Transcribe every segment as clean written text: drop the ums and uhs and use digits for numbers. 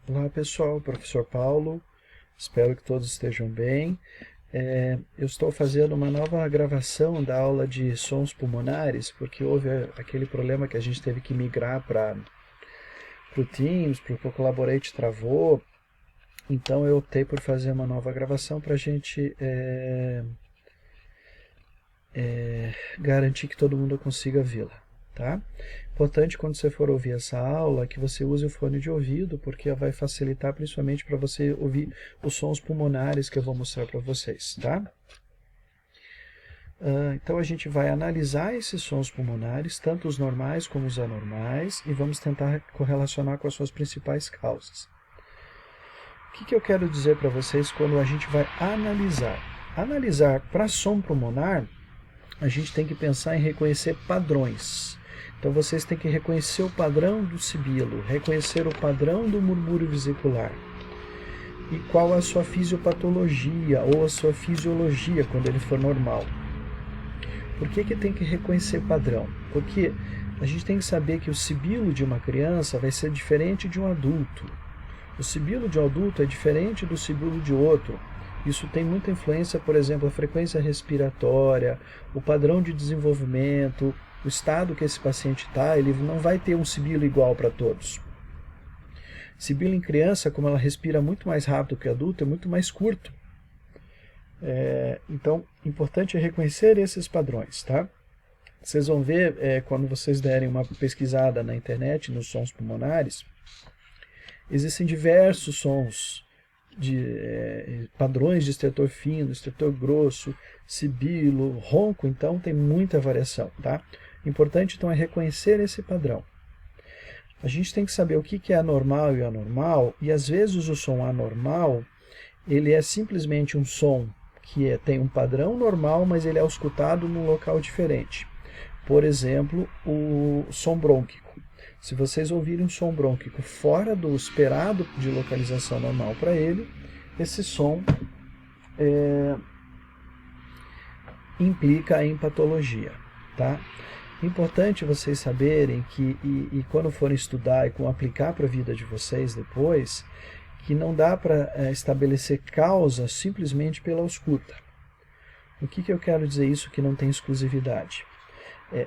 Olá pessoal, professor Paulo, espero que todos estejam bem. Eu estou fazendo uma nova gravação da aula de sons pulmonares, porque houve aquele problema que a gente teve que migrar para o Teams, porque o Collaborate travou. Então eu optei por fazer uma nova gravação para a gente garantir que todo mundo consiga vê-la. Tá? Importante quando você for ouvir essa aula que você use o fone de ouvido, porque vai facilitar principalmente para você ouvir os sons pulmonares que eu vou mostrar para vocês. Tá? Então a gente vai analisar esses sons pulmonares, tanto os normais como os anormais, e vamos tentar correlacionar com as suas principais causas. O que eu quero dizer para vocês quando a gente vai analisar? Analisar para som pulmonar, a gente tem que pensar em reconhecer padrões. Então vocês têm que reconhecer o padrão do sibilo, reconhecer o padrão do murmúrio vesicular. E qual a sua fisiopatologia ou a sua fisiologia quando ele for normal. Por que tem que reconhecer padrão? Porque a gente tem que saber que o sibilo de uma criança vai ser diferente de um adulto. O sibilo de um adulto é diferente do sibilo de outro. Isso tem muita influência, por exemplo, a frequência respiratória, o padrão de desenvolvimento, o estado que esse paciente está, ele não vai ter um sibilo igual para todos. Sibilo em criança, como ela respira muito mais rápido que adulto, é muito mais curto. Então, importante é reconhecer esses padrões, tá? Vocês vão ver, quando vocês derem uma pesquisada na internet, nos sons pulmonares, existem diversos sons, padrões de estertor fino, estertor grosso, sibilo, ronco, então tem muita variação, tá? Importante então é reconhecer esse padrão. A gente tem que saber o que é anormal e anormal, e às vezes o som anormal, ele é simplesmente um som que tem um padrão normal, mas ele é auscultado num local diferente. Por exemplo, o som brônquico. Se vocês ouvirem um som brônquico fora do esperado de localização normal para ele, esse som implica em patologia. Tá? Importante vocês saberem que, e quando forem estudar e aplicar para a vida de vocês depois, que não dá para estabelecer causa simplesmente pela ausculta. O que eu quero dizer isso que não tem exclusividade?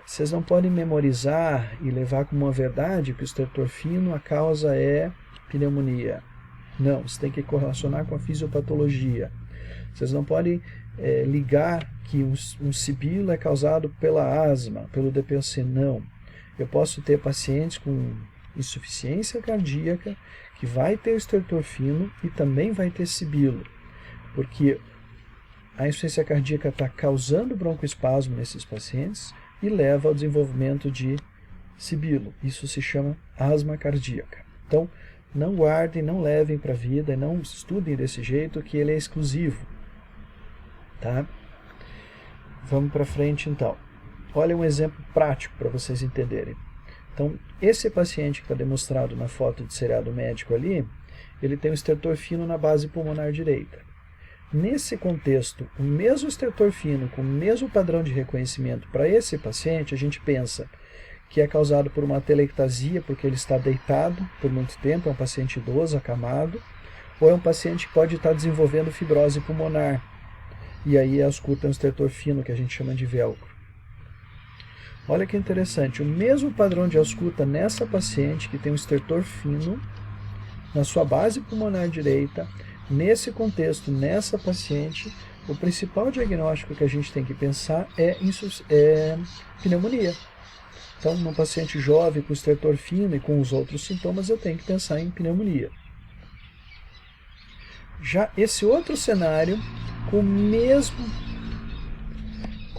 Vocês não podem memorizar e levar como uma verdade que o estertor fino, a causa é pneumonia. Não, você tem que correlacionar com a fisiopatologia. Vocês não podem ligar que um sibilo é causado pela asma, pelo DPOC. Não. Eu posso ter pacientes com insuficiência cardíaca que vai ter estertor fino e também vai ter sibilo, porque a insuficiência cardíaca está causando broncoespasmo nesses pacientes e leva ao desenvolvimento de sibilo. Isso se chama asma cardíaca. Então, não guardem, não levem para a vida, não estudem desse jeito que ele é exclusivo. Tá? Vamos para frente então. Olha um exemplo prático para vocês entenderem. Então, esse paciente que está demonstrado na foto de seriado médico ali, ele tem um estertor fino na base pulmonar direita. Nesse contexto, o mesmo estertor fino, com o mesmo padrão de reconhecimento para esse paciente, a gente pensa que é causado por uma atelectasia, porque ele está deitado por muito tempo, é um paciente idoso, acamado, ou é um paciente que pode estar desenvolvendo fibrose pulmonar. E aí ausculta um estertor fino, que a gente chama de velcro. Olha que interessante, o mesmo padrão de ausculta nessa paciente que tem um estertor fino na sua base pulmonar direita, nesse contexto, nessa paciente, o principal diagnóstico que a gente tem que pensar é pneumonia. Então, num paciente jovem com estertor fino e com os outros sintomas, eu tenho que pensar em pneumonia. Já esse outro cenário, com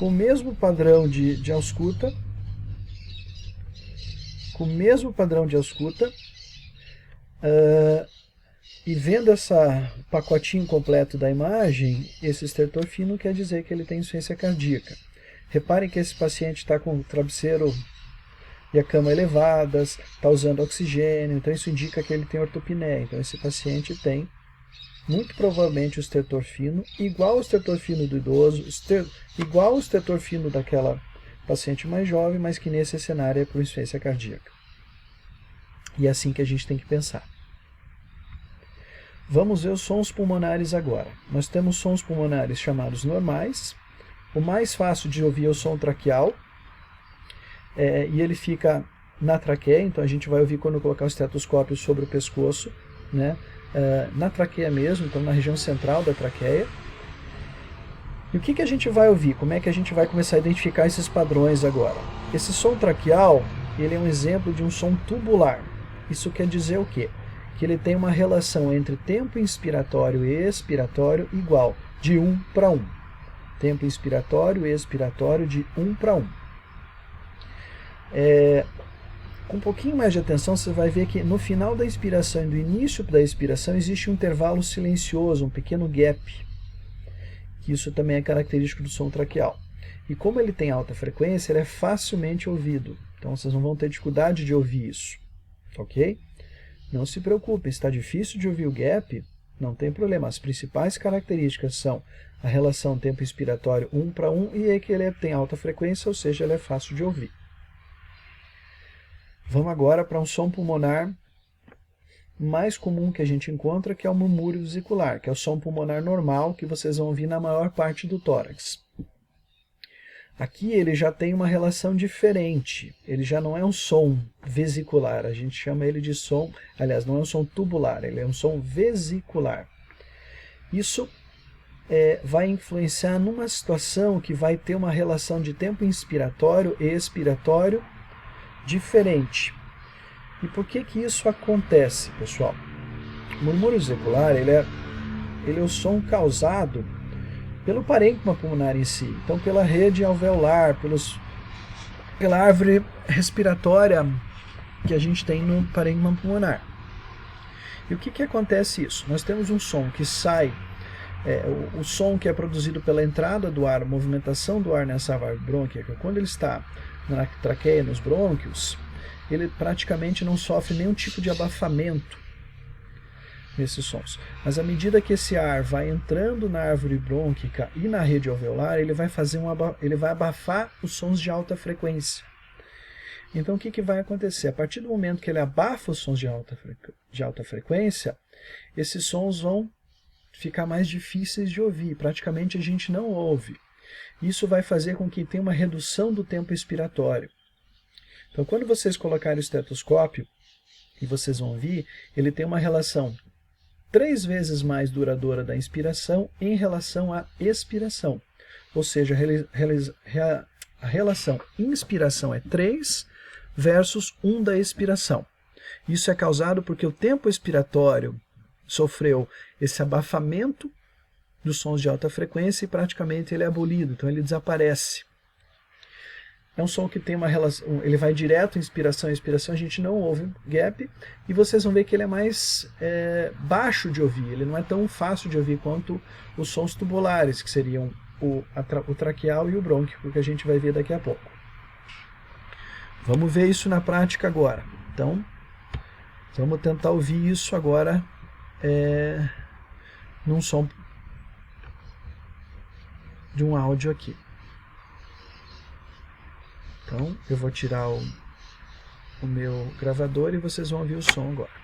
o mesmo padrão de ausculta, e vendo esse pacotinho completo da imagem, esse estertor fino quer dizer que ele tem insuficiência cardíaca. Reparem que esse paciente está com o travesseiro e a cama elevadas, está usando oxigênio, então isso indica que ele tem ortopneia. Então esse paciente tem muito provavelmente o estertor fino, igual ao estertor fino do idoso, igual ao estertor fino daquela paciente mais jovem, mas que nesse cenário é por insuficiência cardíaca. E é assim que a gente tem que pensar. Vamos ver os sons pulmonares agora. Nós temos sons pulmonares chamados normais. O mais fácil de ouvir é o som traqueal. E ele fica na traqueia, então a gente vai ouvir quando colocar o estetoscópio sobre o pescoço, né? Na traqueia mesmo, então na região central da traqueia. E o que a gente vai ouvir? Como é que a gente vai começar a identificar esses padrões agora? Esse som traqueal, ele é um exemplo de um som tubular. Isso quer dizer o quê? Que ele tem uma relação entre tempo inspiratório e expiratório igual, de 1 para 1. Tempo inspiratório e expiratório de 1 para 1. Com um pouquinho mais de atenção, você vai ver que no final da inspiração e do início da expiração existe um intervalo silencioso, um pequeno gap. Que isso também é característico do som traqueal. E como ele tem alta frequência, ele é facilmente ouvido. Então vocês não vão ter dificuldade de ouvir isso. Ok? Não se preocupem, se está difícil de ouvir o gap, não tem problema. As principais características são a relação tempo inspiratório 1 para 1 e é que ele tem alta frequência, ou seja, ele é fácil de ouvir. Vamos agora para um som pulmonar mais comum que a gente encontra, que é o murmúrio vesicular, que é o som pulmonar normal que vocês vão ouvir na maior parte do tórax. Aqui ele já tem uma relação diferente, ele já não é um som vesicular, a gente chama ele de som, aliás, não é um som tubular, ele é um som vesicular. Isso vai influenciar numa situação que vai ter uma relação de tempo inspiratório e expiratório diferente. E por que isso acontece, pessoal? O murmúrio vesicular, ele é o som causado pelo parênquima pulmonar em si, então pela rede alveolar, pela árvore respiratória que a gente tem no parênquima pulmonar. E o que acontece isso? Nós temos um som que sai, o som que é produzido pela entrada do ar, a movimentação do ar nessa válvula brônquica, quando ele está na traqueia, nos brônquios, ele praticamente não sofre nenhum tipo de abafamento nesses sons. Mas à medida que esse ar vai entrando na árvore brônquica e na rede alveolar, ele vai abafar os sons de alta frequência. Então o que vai acontecer? A partir do momento que ele abafa os sons de alta frequência, esses sons vão ficar mais difíceis de ouvir, praticamente a gente não ouve. Isso vai fazer com que tenha uma redução do tempo expiratório. Então, quando vocês colocarem o estetoscópio, e vocês vão ouvir, ele tem uma relação 3 vezes mais duradoura da inspiração em relação à expiração. Ou seja, a relação inspiração é 3 versus 1 da expiração. Isso é causado porque o tempo expiratório sofreu esse abafamento dos sons de alta frequência e praticamente ele é abolido, então ele desaparece. É um som que tem uma relação, ele vai direto em inspiração e expiração, a gente não ouve gap, e vocês vão ver que ele é mais baixo de ouvir, ele não é tão fácil de ouvir quanto os sons tubulares, que seriam o traqueal e o brônquico, que a gente vai ver daqui a pouco. Vamos ver isso na prática agora. Então, vamos tentar ouvir isso agora num som de um áudio aqui. Então, eu vou tirar o meu gravador e vocês vão ouvir o som agora.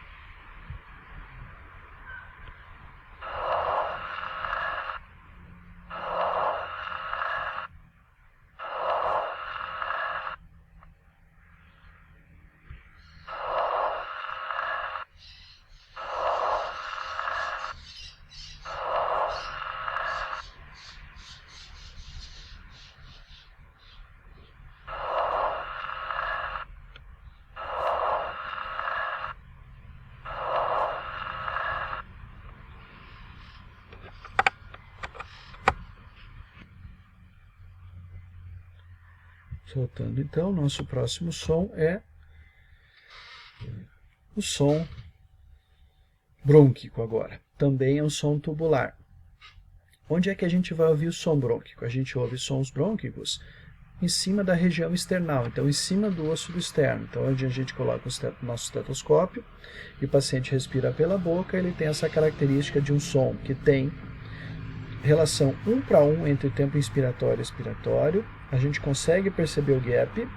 Soltando então, nosso próximo som é o som brônquico agora. Também é um som tubular. Onde é que a gente vai ouvir o som brônquico? A gente ouve sons brônquicos em cima da região external, então em cima do osso do externo. Então onde a gente coloca o nosso estetoscópio e o paciente respira pela boca, ele tem essa característica de um som que tem relação 1 para 1 entre o tempo inspiratório e expiratório. A gente consegue perceber o gap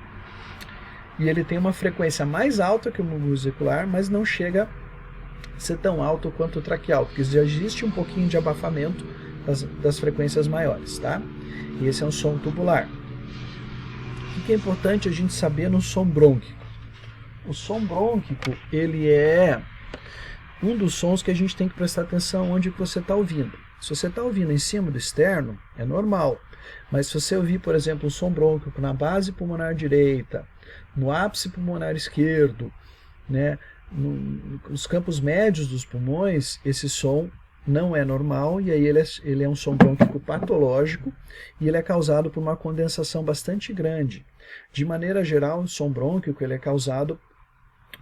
e ele tem uma frequência mais alta que o murmúrio vesicular, mas não chega ser tão alto quanto o traqueal, porque já existe um pouquinho de abafamento das frequências maiores, tá? E esse é um som tubular. O que é importante a gente saber no som brônquico? O som brônquico, ele é um dos sons que a gente tem que prestar atenção onde você está ouvindo. Se você está ouvindo em cima do externo, é normal. Mas se você ouvir, por exemplo, um som brônquico na base pulmonar direita, no ápice pulmonar esquerdo, né, nos campos médios dos pulmões, esse som não é normal, e aí ele é um som brônquico patológico, e ele é causado por uma condensação bastante grande. De maneira geral, o som brônquico ele é causado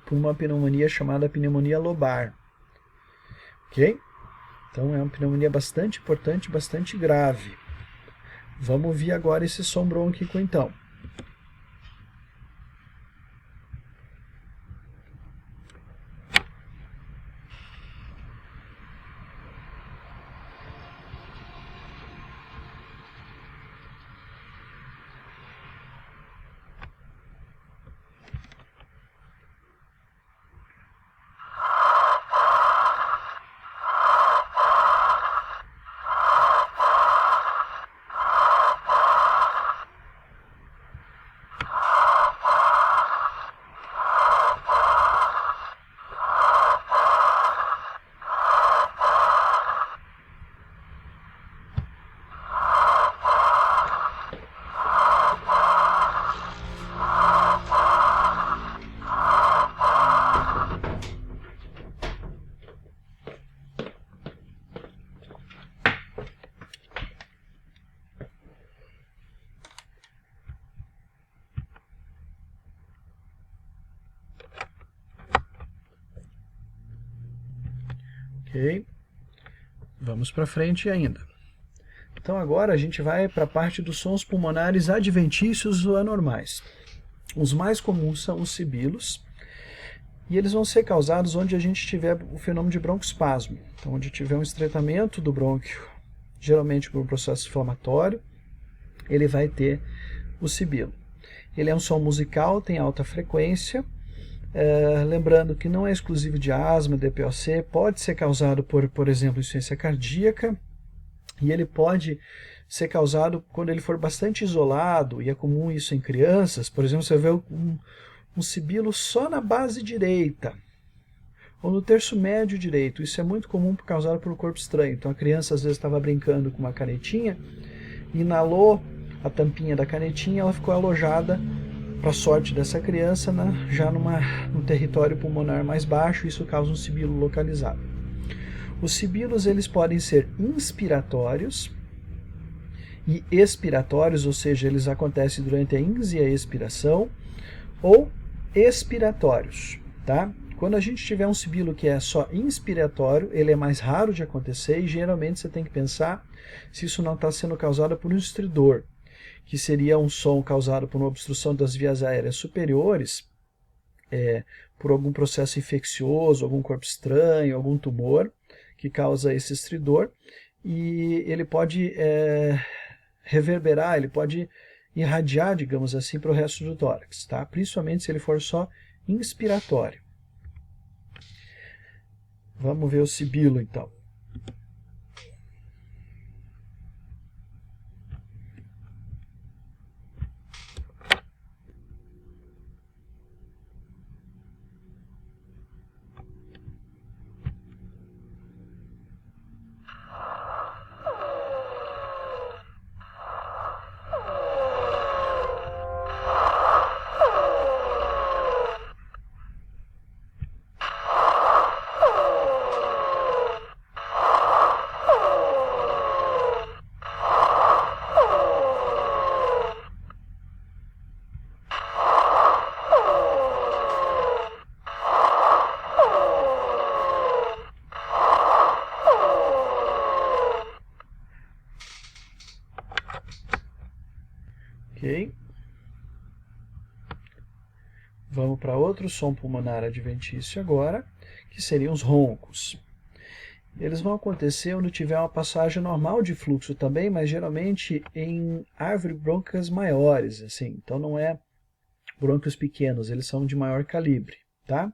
por uma pneumonia chamada pneumonia lobar. Ok? Então é uma pneumonia bastante importante, bastante grave. Vamos ouvir agora esse som brônquico então. Ok? Vamos para frente ainda. Então agora a gente vai para a parte dos sons pulmonares adventícios ou anormais. Os mais comuns são os sibilos, e eles vão ser causados onde a gente tiver o fenômeno de broncoespasmo. Então, onde tiver um estreitamento do brônquio, geralmente por um processo inflamatório, ele vai ter o sibilo. Ele é um som musical, tem alta frequência, lembrando que não é exclusivo de asma, DPOC, pode ser causado por exemplo, insuficiência cardíaca, e ele pode ser causado quando ele for bastante isolado, e é comum isso em crianças. Por exemplo, você vê um sibilo só na base direita, ou no terço médio direito. Isso é muito comum causado por um corpo estranho. Então a criança às vezes estava brincando com uma canetinha, inalou a tampinha da canetinha, ela ficou alojada, para sorte dessa criança, já num território pulmonar mais baixo. Isso causa um sibilo localizado. Os sibilos eles podem ser inspiratórios e expiratórios, ou seja, eles acontecem durante a ins e a expiração, ou expiratórios, tá? Quando a gente tiver um sibilo que é só inspiratório, ele é mais raro de acontecer, e geralmente você tem que pensar se isso não está sendo causado por um estridor, que seria um som causado por uma obstrução das vias aéreas superiores, por algum processo infeccioso, algum corpo estranho, algum tumor, que causa esse estridor, e ele pode reverberar, ele pode irradiar, digamos assim, para o resto do tórax, tá? Principalmente se ele for só inspiratório. Vamos ver o sibilo, então. Ok? Vamos para outro som pulmonar adventício agora, que seriam os roncos. Eles vão acontecer onde tiver uma passagem normal de fluxo também, mas geralmente em árvores brônquicas maiores, assim. Então não é brônquios pequenos, eles são de maior calibre, tá?